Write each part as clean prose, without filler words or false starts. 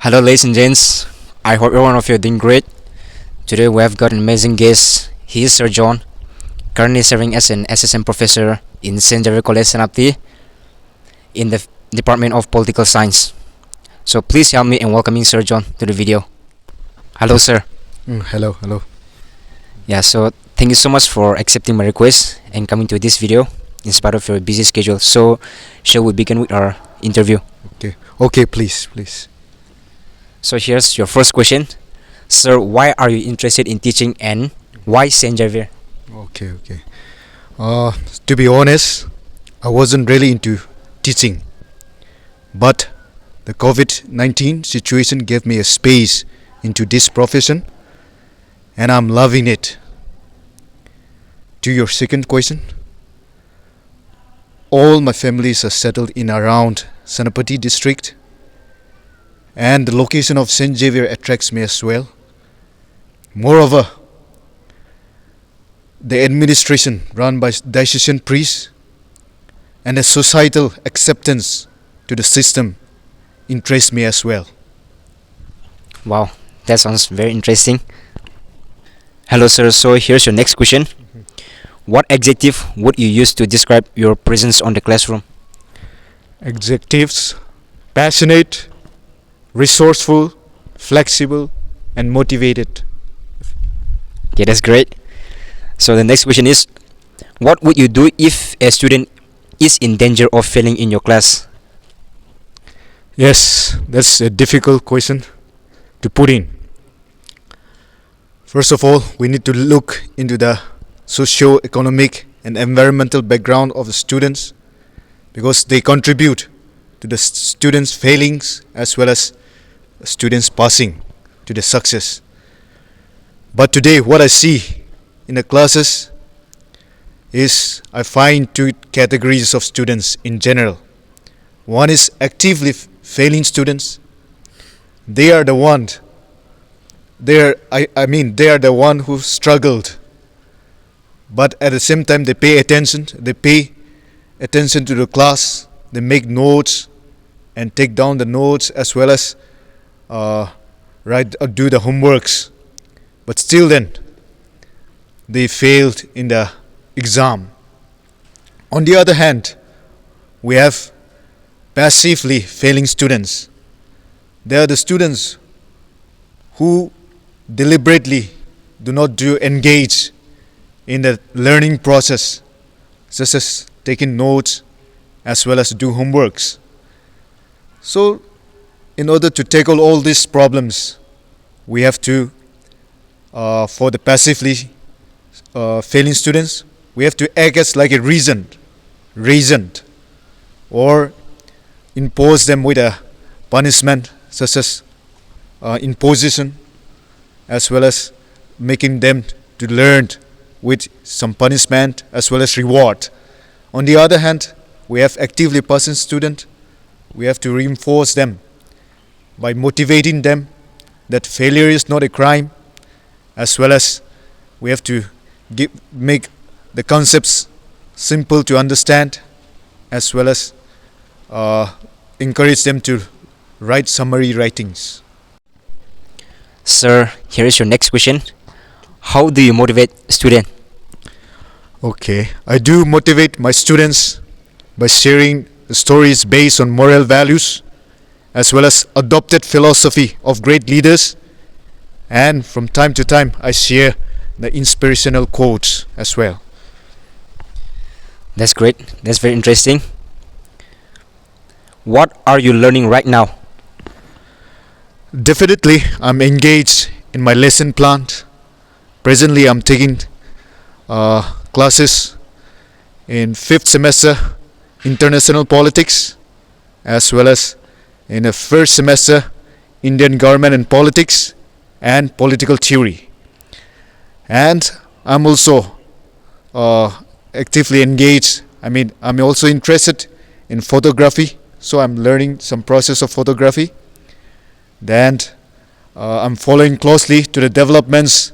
Hello, ladies and gents. I hope every one of you are doing great. Today we have got an amazing guest. He is Sir John, currently serving as an SSM professor in Saint Xavier College Senapti in the Department of Political Science. So please help me in welcoming Sir John to the video. Hello, sir. Hello. Yeah, so thank you so much for accepting my request and coming to this video in spite of your busy schedule. So, shall we begin with our interview? Okay, please. So here's your first question. Sir, why are you interested in teaching and why Saint Xavier? Okay. To be honest, I wasn't really into teaching, but the COVID-19 situation gave me a space into this profession, and I'm loving it. To your second question, all my families are settled in around Senapati district, and the location of Saint Xavier attracts me as well. Moreover, the administration run by diocesan priests and the societal acceptance to the system interests me as well. Wow, that sounds very interesting. Hello, sir. So here's your next question. What adjective would you use to describe your presence on the classroom? Adjectives: passionate, resourceful, flexible, and motivated. Okay, that's great. So the next question is, what would you do if a student is in danger of failing in your class? Yes, that's a difficult question to put in. First of all, we need to look into the socio-economic and environmental background of the students, because they contribute to the students' failings as well as students passing to the success. But today, what I see in the classes is I find two categories of students in general. One is actively failing students. They are the one. They are the one who struggled. But at the same time, they pay attention. They pay attention to the class. They make notes and take down the notes as well as do the homeworks. But still then, they failed in the exam. On the other hand, we have passively failing students. They are the students who deliberately do not engage in the learning process, such as taking notes as well as do homeworks. So, in order to tackle all these problems, we have to, for the passively failing students, we have to act as like a reasoned, or impose them with a punishment, such as imposition, as well as making them to learn with some punishment as well as reward. On the other hand, we have actively passing student. We have to reinforce them by motivating them that failure is not a crime, as well as we have to make the concepts simple to understand, as well as encourage them to write summary writings. Sir, here is your next question. How do you motivate students? Okay, I do motivate my students by sharing stories based on moral values, as well as adopted philosophy of great leaders, and from time to time I share the inspirational quotes as well. That's great. That's very interesting. What are you learning right now? Definitely, I'm engaged in my lesson plan. Presently, I'm taking classes in 5th semester International Politics, as well as in a 1st semester Indian Government and Politics and Political Theory. And I'm also actively engaged. I'm also interested in photography, so I'm learning some process of photography. Then I'm following closely to the developments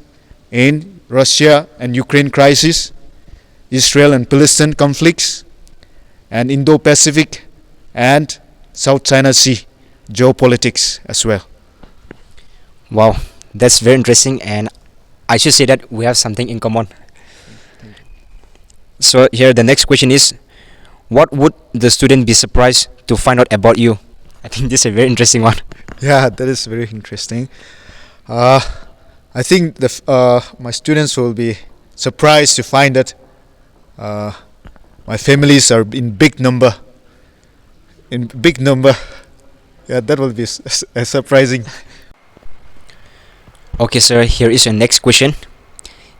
in Russia and Ukraine crisis, Israel and Palestine conflicts, and Indo-Pacific and South China Sea geopolitics as well. Wow, that's very interesting, and I should say that we have something in common. So here the next question is, what would the student be surprised to find out about you? I think this is a very interesting one. Yeah, that is very interesting. Uh, I think my students will be surprised to find that uh, my families are in big number. In big number. Yeah, that will be surprising. Okay, sir, here is your next question.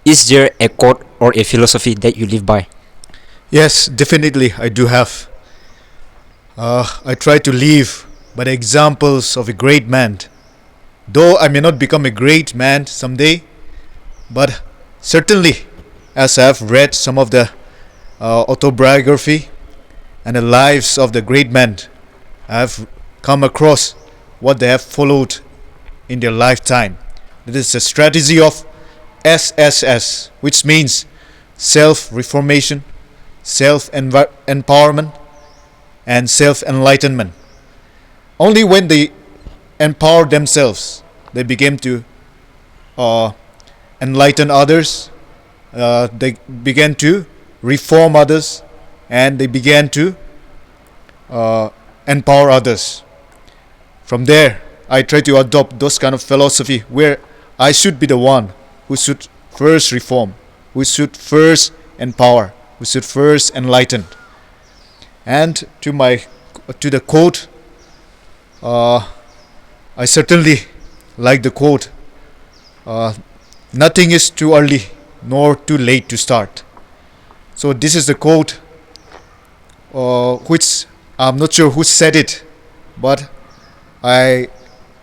Is there a quote or a philosophy that you live by? Yes, definitely, I do have. I try to live by the examples of a great man. Though I may not become a great man someday, but certainly, as I have read some of the autobiography and the lives of the great men, I have come across what they have followed in their lifetime. It is a strategy of SSS, which means self reformation, self empowerment, and self enlightenment. Only when they empower themselves, they begin to uh, enlighten others, they began to reform others, and they began to empower others. From there, I try to adopt those kind of philosophy where I should be the one who should first reform, who should first empower, who should first enlighten. And to the quote, I certainly like the quote. Uh, Nothing is too early nor too late to start. So this is the quote, which I'm not sure who said it, but I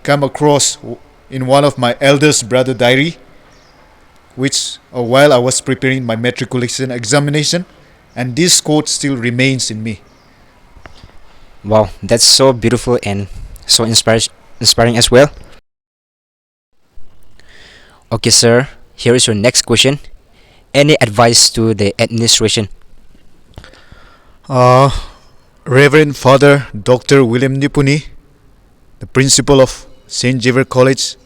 come across in one of my eldest brother diary, which while I was preparing my matriculation examination, and this quote still remains in me. Wow, that's so beautiful and so inspiring as well. Okay, sir, here is your next question. Any advice to the administration? Uh, Reverend Father Dr. William Nipuni, the principal of St. Xavier College,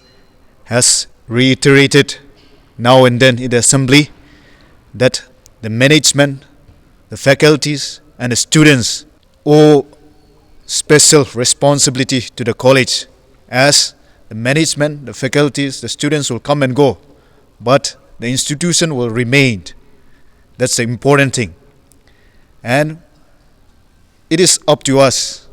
has reiterated now and then in the assembly that the management, the faculties, and the students owe special responsibility to the college, as the management, the faculties, the students will come and go, but the institution will remain. That's the important thing. And it is up to us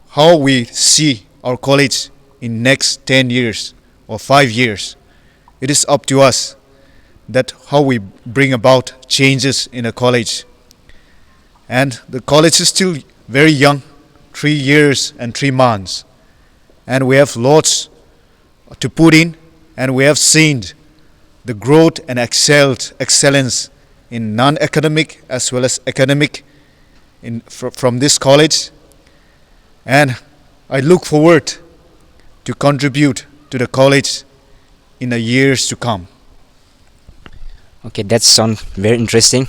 how we see our college in next 10 years or 5 years. It is up to us that how we bring about changes in a college. And the college is still very young, 3 years and 3 months. And we have lots to put in, and we have seen the growth and excellence in non-academic as well as academic from this college. And I look forward to contribute to the college in the years to come. Okay, that sounds very interesting,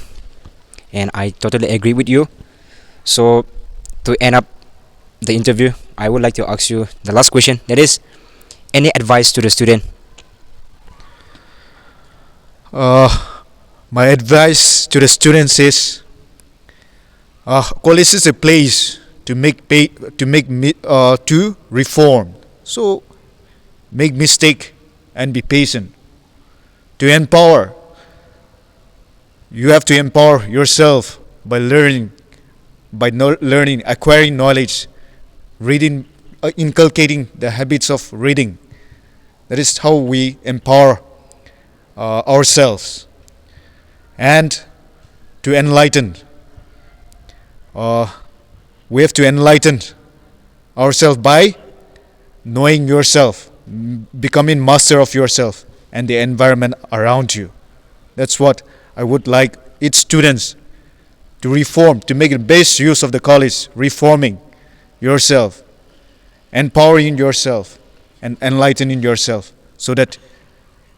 and I totally agree with you. So, to end up the interview, I would like to ask you the last question. That is, any advice to the student? Uh, my advice to the students is, college is a place to reform. So make mistake and be patient. To empower, you have to empower yourself by learning, acquiring knowledge, reading, inculcating the habits of reading. That is how we empower ourselves. And to enlighten, we have to enlighten ourselves by knowing yourself, becoming master of yourself and the environment around you. That's what I would like each students to reform, to make the best use of the college, reforming yourself, empowering yourself, and enlightening yourself, so that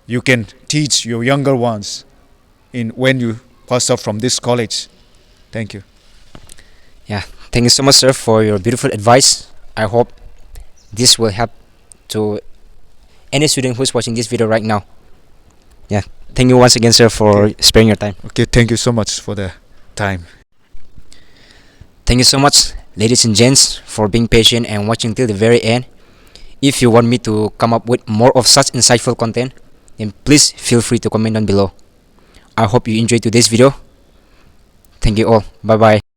you can teach your younger ones in when you pass out from this college. Thank you. Yeah, thank you so much, sir, for your beautiful advice. I hope this will help to any student who's watching this video right now. Yeah, thank you once again, sir, for sparing your time. Okay, thank you so much for the time. Thank you so much, ladies and gents, for being patient and watching till the very end. If you want me to come up with more of such insightful content, then please feel free to comment down below. I hope you enjoyed today's video. Thank you all. Bye bye.